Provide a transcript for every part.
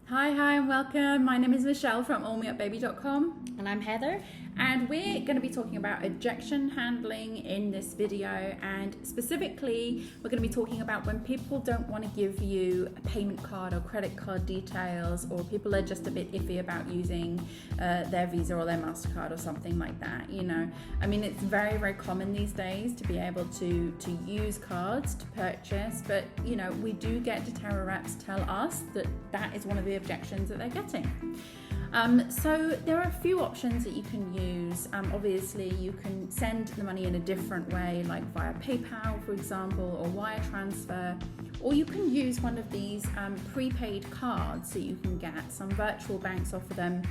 Hi, and welcome. My name is Michelle from allmeupbaby.com. And I'm Heather. And we're going to be talking about objection handling in this video. And specifically, we're going to be talking about when people don't want to give you a payment card or credit card details, or people are just a bit iffy about using their Visa or their MasterCard or something like that. You know, I mean, it's very, very common these days to be able to use cards to purchase. But, you know, we do get doTERRA reps tell us that that is one of the objections that they're getting. So there are a few options that you can use. Obviously, you can send the money in a different way, like via PayPal, for example, or wire transfer, or you can use one of these prepaid cards that you can get. Some virtual banks offer them.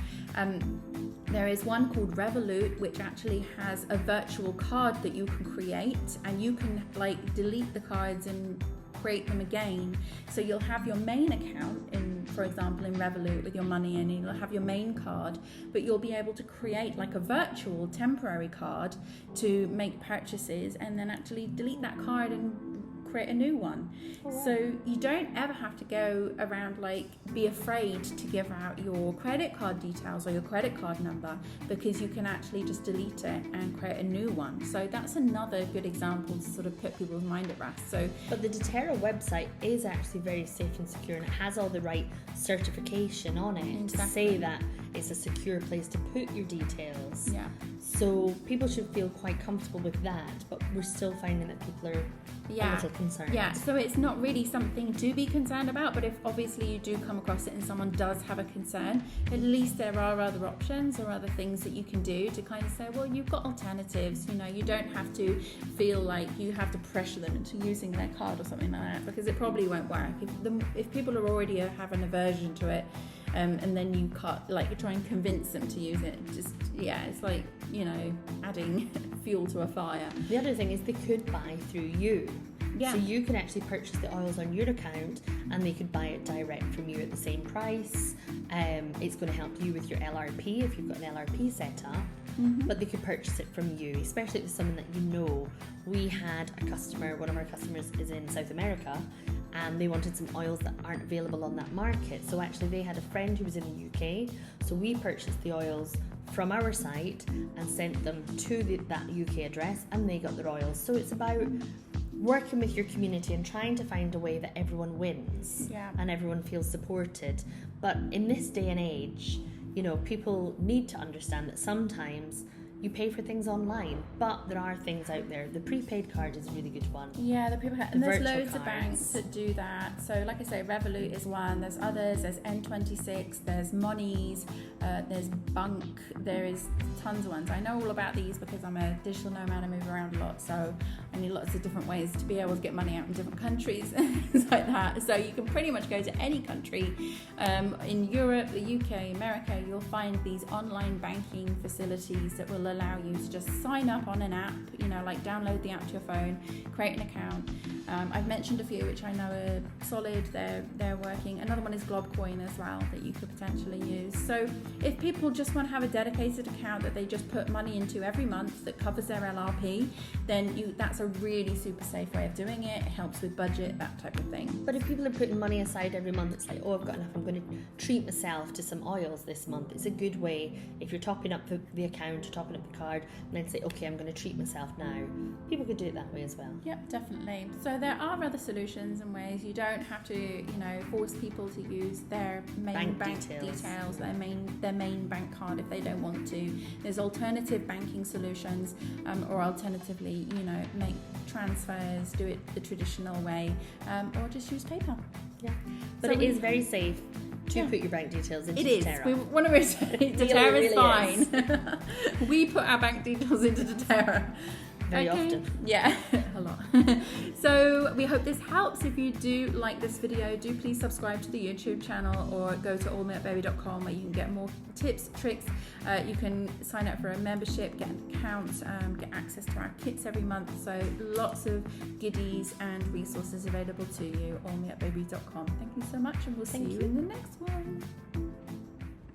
There is one called Revolut, which actually has a virtual card that you can create, and you can like delete the cards and create them again. So you'll have your main account in, for example, in Revolut with your money in, and you'll have your main card, but you'll be able to create like a virtual temporary card to make purchases and then actually delete that card and create a new one. So you don't ever have to go around like be afraid to give out your credit card details or your credit card number, because you can actually just delete it and create a new one. So that's another good example to sort of put people's mind at rest. But the doTERRA website is actually very safe and secure, and it has all the right certification on it to say that it's a secure place to put your details. Yeah. So people should feel quite comfortable with that, but we're still finding that people are a little concerned. Yeah, so it's not really something to be concerned about, but if obviously you do come across it and someone does have a concern, at least there are other options or other things that you can do to kind of say, well, you've got alternatives. You know, you don't have to feel like you have to pressure them into using their card or something like that, because it probably won't work. If people are already have an aversion to it, and then you try and convince them to use it, it's like, you know, adding fuel to a fire. The other thing is they could buy through you. Yeah. So you can actually purchase the oils on your account and they could buy it direct from you at the same price. It's going to help you with your LRP if you've got an LRP set up. Mm-hmm. But they could purchase it from you, especially if it's someone that you know. We had a customer, one of our customers is in South America, and they wanted some oils that aren't available on that market. So actually they had a friend who was in the UK, so we purchased the oils from our site and sent them to that UK address, and they got their oils. So it's about working with your community and trying to find a way that everyone wins and everyone feels supported. But in this day and age, you know, people need to understand that sometimes you pay for things online, but there are things out there. The prepaid card is a really good one. Yeah, the prepaid card. And there's loads of banks that do that. So like I say, Revolut is one. There's others. There's N26. There's Monies. There's Bunk. There is tons of ones. I know all about these because I'm a digital nomad. I move around a lot. So I need lots of different ways to be able to get money out in different countries and things like that. So you can pretty much go to any country. In Europe, the UK, America, you'll find these online banking facilities that will allow you to just sign up on an app, you know, like download the app to your phone, create an account. I've mentioned a few which I know are solid, they're working. Another one is Globcoin as well that you could potentially use. So if people just want to have a dedicated account that they just put money into every month that covers their LRP, then that's a really super safe way of doing it. It helps with budget, that type of thing. But if people are putting money aside every month, it's like, oh, I've got enough, I'm going to treat myself to some oils this month. It's a good way if you're topping up the account or topping up the card, and then say, okay, I'm going to treat myself now. People could do it that way as well. Yep, definitely. So there are other solutions and ways. You don't have to, you know, force people to use their main bank details, their main bank card if they don't want to. There's alternative banking solutions, or alternatively, you know, make transfers, do it the traditional way, or just use PayPal. Yeah, but it is very safe to put your bank details into doTERRA. We want to say doTERRA is fine. We put our bank details into doTERRA. Very often. Yeah, a lot. So we hope this helps. If you do like this video, do please subscribe to the YouTube channel or go to allmeupbaby.com where you can get more tips, tricks. You can sign up for a membership, get an account, get access to our kits every month. So lots of goodies and resources available to you, allmeupbaby.com. Thank you so much, and we'll see you in the next one.